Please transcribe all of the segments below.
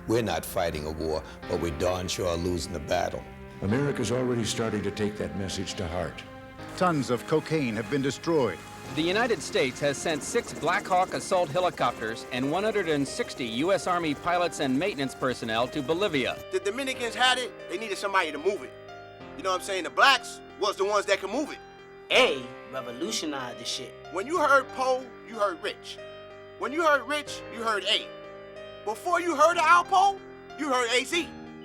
We're not fighting a war, but we're darn sure losing the battle. America's already starting to take that message to heart. Tons of cocaine have been destroyed. The United States has sent 6 Black Hawk assault helicopters and 160 U.S. Army pilots and maintenance personnel to Bolivia. The Dominicans had it, they needed somebody to move it. You know what I'm saying? The blacks was the ones that could move it. A revolutionized the shit. When you heard Poe, you heard Rich. When you heard Rich, you heard A. Before you heard of Alpo, you heard AZ.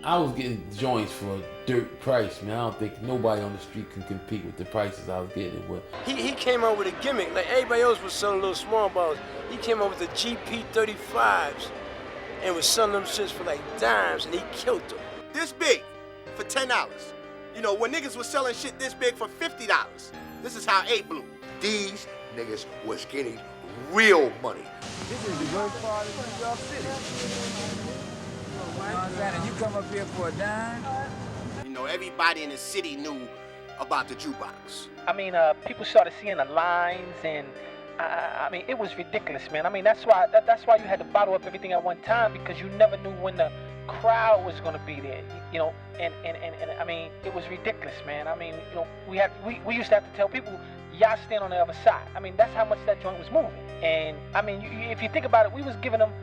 I was getting joints for a dirt price, man. I don't think nobody on the street can compete with the prices I was getting it with. He came up with a gimmick. Like everybody else was selling little small bottles. He came up with the GP35s and was selling them shits for like dimes, and he killed them. This big for $10. You know, when niggas was selling shit this big for $50, this is how A blew. These niggas was getting real money. This is the worst part of New York City. You know what I'm saying? And you come up here for a dime? You know, everybody in the city knew about the jukebox. I mean, people started seeing the lines, and I mean, it was ridiculous, man. I mean, that's why you had to bottle up everything at one time, because you never knew when the crowd was gonna be there, you know. And I mean, it was ridiculous, man. I mean, you know, we used to have to tell people, y'all stand on the other side. I mean, that's how much that joint was moving. And I mean, if you think about it, we was giving them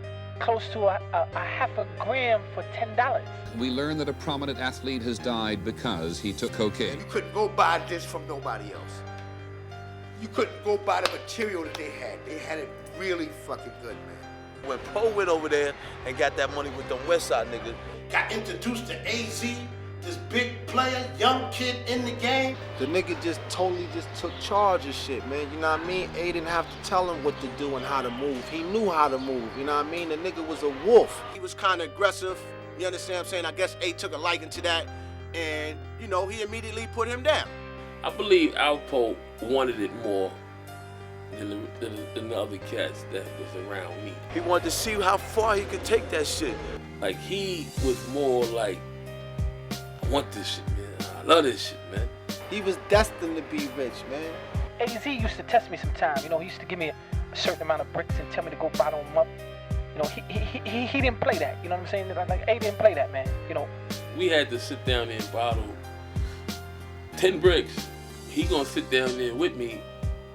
close to a half a gram for $10. We learn that a prominent athlete has died because he took cocaine. You couldn't go buy this from nobody else. You couldn't go buy the material that they had. They had it really fucking good, man. When Poe went over there and got that money with them West Side niggas, Got introduced to AZ, this big player, young kid in the game. the nigga just totally just took charge of shit, man. You know what I mean? A didn't have to tell him what to do and how to move. He knew how to move, you know what I mean? The nigga was a wolf. He was kind of aggressive, you understand what I'm saying? I guess A took a liking to that, and, you know, he immediately put him down. I believe Alpo wanted it more than the other cats that was around me. He wanted to see how far he could take that shit. Like, he was more like, I want this shit, man. I love this shit, man. He was destined to be rich, man. AZ used to test me sometimes. You know, he used to give me a certain amount of bricks and tell me to go bottle them up. You know, he didn't play that. You know what I'm saying? Like, A didn't play that, man. You know. We had to sit down there and bottle 10 bricks. He gonna sit down there with me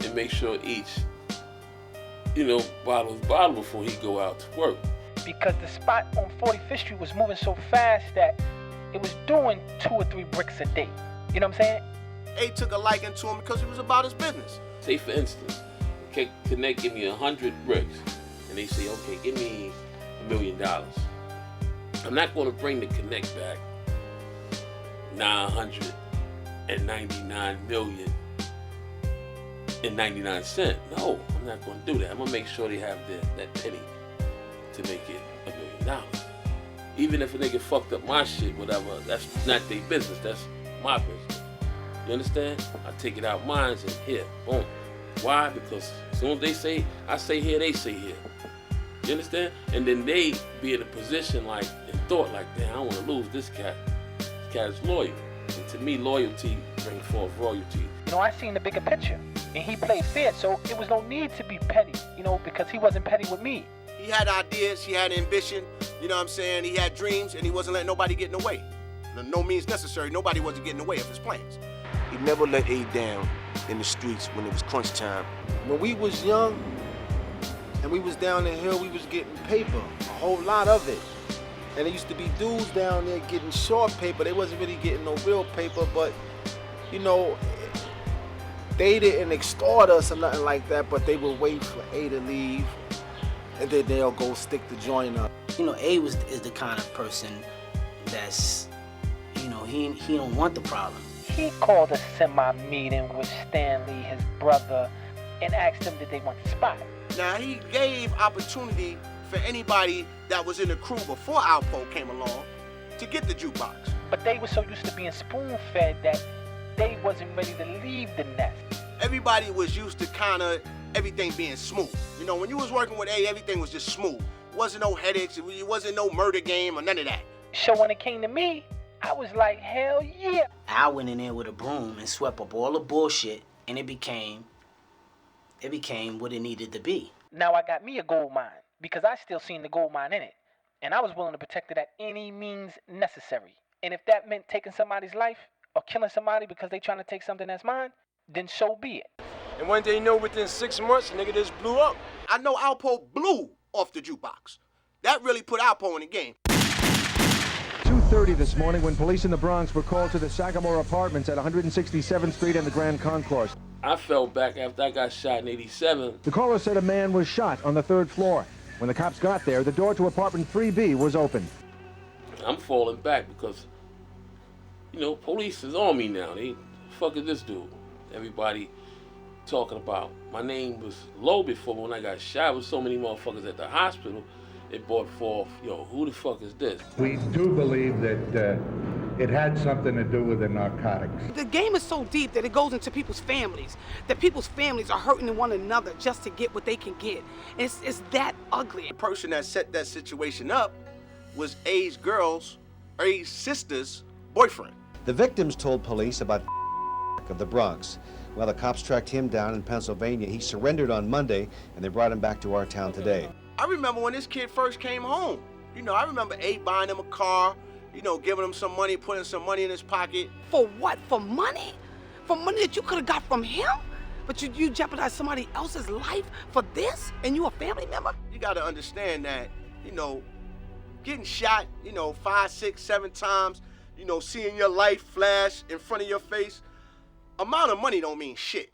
and make sure each, you know, bottle's bottled before he go out to work. Because the spot on 45th Street was moving so fast that it was doing 2 or 3 bricks a day. You know what I'm saying? A took a liking to him because he was about his business. Say, for instance, Connect give me 100 bricks, and they say, okay, give me $1 million. I'm not gonna bring the Connect back 999 million and 99 cents. No, I'm not gonna do that. I'm gonna make sure they have that penny to make it $1 million. Even if a nigga fucked up my shit, whatever, that's not their business, that's my business. You understand? I take it out mine and here, boom. Why? Because as soon as they say, I say here, they say here. You understand? And then they be in a position like, and thought like, damn, I don't want to lose this cat. This cat is loyal. And to me, loyalty brings forth royalty. You know, I seen the bigger picture, and he played fair, so it was no need to be petty, you know, because he wasn't petty with me. He had ideas, he had ambition, you know what I'm saying? He had dreams, and he wasn't letting nobody get in the way. No means necessary, nobody wasn't getting in the way of his plans. He never let A down in the streets when it was crunch time. When we was young and we was down the hill, we was getting paper, a whole lot of it. And there used to be dudes down there getting short paper. They wasn't really getting no real paper, but, you know, they didn't extort us or nothing like that, but they would wait for A to leave, and then they'll go stick the joint up. You know, A is the kind of person that's, you know, he don't want the problem. He called a semi-meeting with Stanley, his brother, and asked them did they want the spot. Now, he gave opportunity for anybody that was in the crew before Alpo came along to get the jukebox. But they were so used to being spoon-fed that they wasn't ready to leave the nest. Everybody was used to kind of everything being smooth. You know, when you was working with A, everything was just smooth. Wasn't no headaches, it wasn't no murder game or none of that. So when it came to me, I was like, hell yeah. I went in there with a broom and swept up all the bullshit, and it became what it needed to be. Now I got me a gold mine, because I still seen the gold mine in it. And I was willing to protect it at any means necessary. And if that meant taking somebody's life or killing somebody because they trying to take something that's mine, then so be it. And one day, you know, within 6 months, nigga just blew up. I know Alpo blew off the jukebox. That really put Alpo in the game. 2:30 this morning when police in the Bronx were called to the Sagamore Apartments at 167th Street and the Grand Concourse. I fell back after I got shot in 87. The caller said a man was shot on the 3rd floor. When the cops got there, the door to apartment 3B was open. I'm falling back because, you know, police is on me now. They, fuck is this dude? Everybody talking about. My name was low before when I got shot. With so many motherfuckers at the hospital, it brought forth, yo, who the fuck is this? We do believe that it had something to do with the narcotics. The game is so deep that it goes into people's families, that people's families are hurting one another just to get what they can get. It's that ugly. The person that set that situation up was A's sister's boyfriend. The victims told police about of the Bronx. While the cops tracked him down in Pennsylvania, he surrendered on Monday, and they brought him back to our town today. I remember when this kid first came home. You know, I remember A buying him a car, you know, giving him some money, putting some money in his pocket. For what? For money? For money that you could have got from him? But you jeopardized somebody else's life for this? And you a family member? You got to understand that, you know, getting shot, you know, 5, 6, 7 times, you know, seeing your life flash in front of your face, amount of money don't mean shit.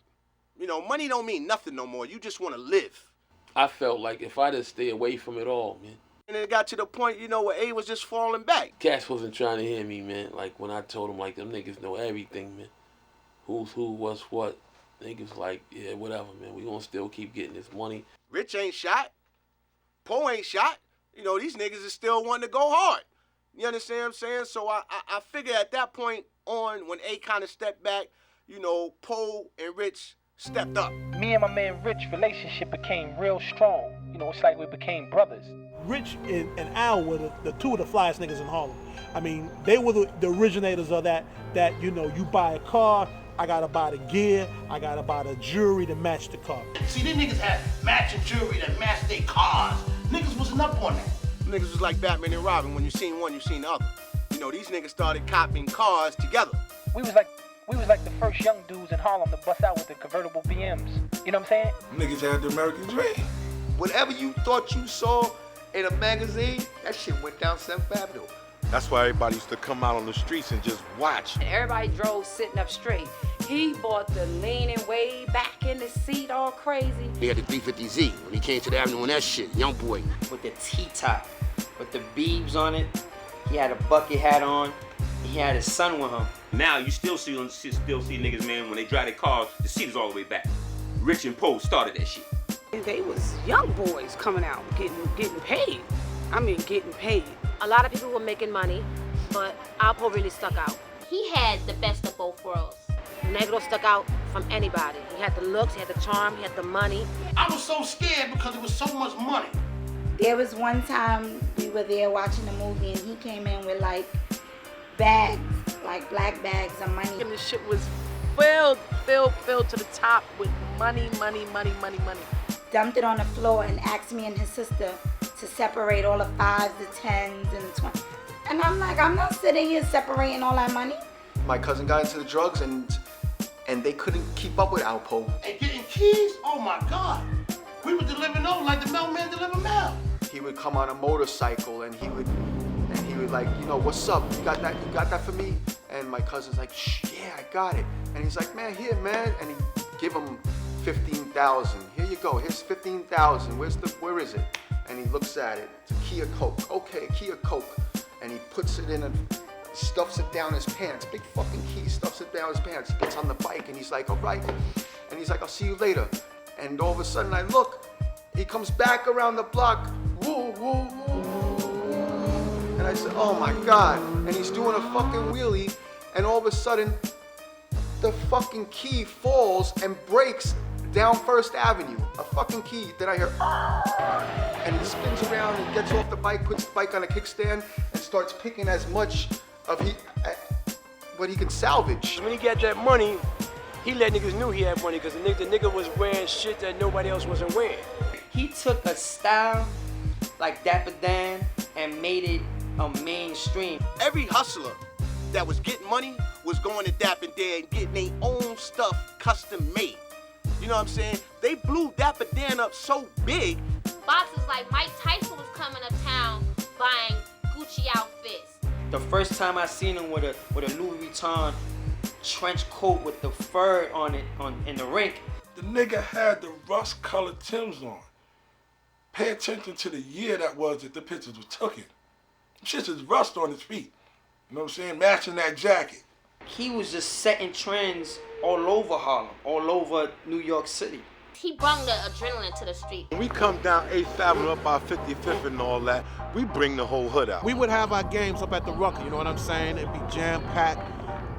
You know, money don't mean nothing no more. You just want to live. I felt like if I just stay away from it all, man. And it got to the point, you know, where A was just falling back. Cash wasn't trying to hear me, man. Like when I told him, like, them niggas know everything, man. Who's who, what's what. Niggas like, yeah, whatever, man. We gonna still keep getting this money. Rich ain't shot. Poe ain't shot. You know, these niggas is still wanting to go hard. You understand what I'm saying? So I figure at that point on, when A kind of stepped back, you know, Poe and Rich stepped up. Me and my man Rich relationship became real strong. You know, it's like we became brothers. Rich and Al were the two of the flyest niggas in Harlem. I mean, they were the originators of that, you know, you buy a car, I gotta buy the gear, I gotta buy the jewelry to match the car. See, them niggas had matching jewelry that matched their cars. Niggas wasn't up on that. Niggas was like Batman and Robin. When you seen one, you seen the other. You know, these niggas started copying cars together. We was like the first young dudes in Harlem to bust out with the convertible BMs. You know what I'm saying? Niggas had the American dream. Whatever you thought you saw in a magazine, that shit went down 7th Avenue. That's why everybody used to come out on the streets and just watch. And everybody drove sitting up straight. He bought the leaning way back in the seat all crazy. He had the 350Z when he came to the Avenue on that shit, young boy. With the T-top, with the beebs on it. He had a bucket hat on. He had his son with him. Now you still see niggas, man, when they drive their cars, the seat is all the way back. Rich and Poe started that shit. They was young boys coming out, getting paid. I mean, getting paid. A lot of people were making money, but Alpo really stuck out. He had the best of both worlds. Negro stuck out from anybody. He had the looks, he had the charm, he had the money. I was so scared because it was so much money. There was one time we were there watching a movie and he came in with like bags, like black bags of money. And the shit was filled to the top with money. Dumped it on the floor and asked me and his sister to separate all the 5s, the 10s, and the 20s. And I'm like, I'm not sitting here separating all that money. My cousin got into the drugs and they couldn't keep up with Alpo. And getting keys? Oh my God. We were delivering those like the mailman deliver mail. He would come on a motorcycle and he would like, you know, what's up? You got that for me? And my cousin's like, shh, yeah, I got it. And he's like, man, here, man. And he give him 15,000. Here you go. Here's 15,000. Where is it? And he looks at it. It's a Kia Coke. Okay, Kia Coke. And he puts it in and stuffs it down his pants. Big fucking key, stuffs it down his pants. He gets on the bike and he's like, all right. And he's like, I'll see you later. And all of a sudden I look, he comes back around the block. Woo, woo, woo. And I said, oh my God. And he's doing a fucking wheelie. And all of a sudden, the fucking key falls and breaks down 1st Avenue. A fucking key. Then I hear, and he spins around and gets off the bike, puts the bike on a kickstand, and starts picking as much of what he can salvage. When he got that money, he let niggas know he had money because the nigga was wearing shit that nobody else wasn't wearing. He took a style like Dapper Dan and made it a mainstream. Every hustler that was getting money was going to Dapper Dan and getting their own stuff custom made. You know what I'm saying? They blew Dapper Dan up so big. Boxers like Mike Tyson was coming uptown buying Gucci outfits. The first time I seen him with a Louis Vuitton trench coat with the fur on it in the rink. The nigga had the rust-colored Timbs on. Pay attention to the year that was that the pictures were taken. Shit is rust on his feet. You know what I'm saying? Matching that jacket. He was just setting trends all over Harlem, all over New York City. He brought the adrenaline to the street. When we come down 8th Avenue up by 55th and all that, we bring the whole hood out. We would have our games up at the Rucker, you know what I'm saying? It'd be jam-packed.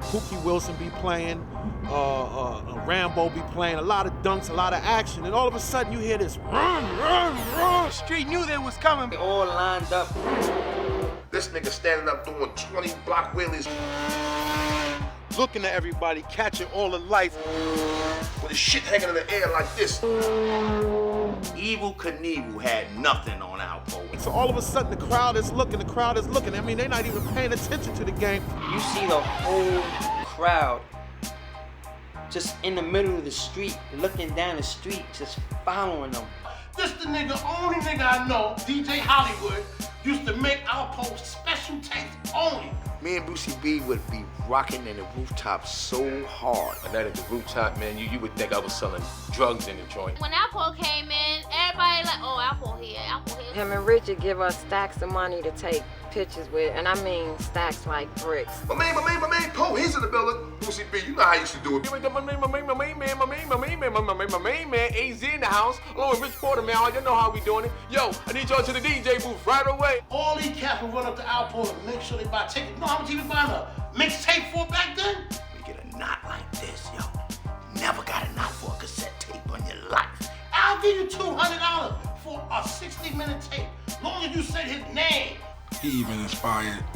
Pookie Wilson be playing, Rambo be playing, a lot of dunks, a lot of action, and all of a sudden you hear this run, run, run. The street knew they was coming. They all lined up. This nigga standing up doing 20 block wheelies. Looking at everybody, catching all the lights. With his shit hanging in the air like this. Evil Knievel had nothing on Alpo. So all of a sudden the crowd is looking. I mean, they're not even paying attention to the game. You see the whole crowd just in the middle of the street, looking down the street, just following them. This the only nigga I know, DJ Hollywood, used to make Alpo special tapes only. Me and Boosie B would be rocking in the rooftop so hard. And that at the rooftop, man, you would think I was selling drugs in the joint. When Alpo came in, everybody like, oh, Alpo here, Alpo here. Him and Richard give us stacks of money to take pictures with, and I mean stacks like bricks. My man, Poe, he's in the building. Boosie B, you know how I used to do it. My main man, AZ in the house, along with Rich Porter, man. You know how we doing it. Yo, I need y'all to the DJ booth right away. All these cats will run up to Alpo and make sure they buy tickets. You know how much he was buying a mixtape for back then? You get a knot like this, yo. Never got a knot for a cassette tape on your life. I'll give you $200 for a 60-minute tape, long as you say his name. He even inspired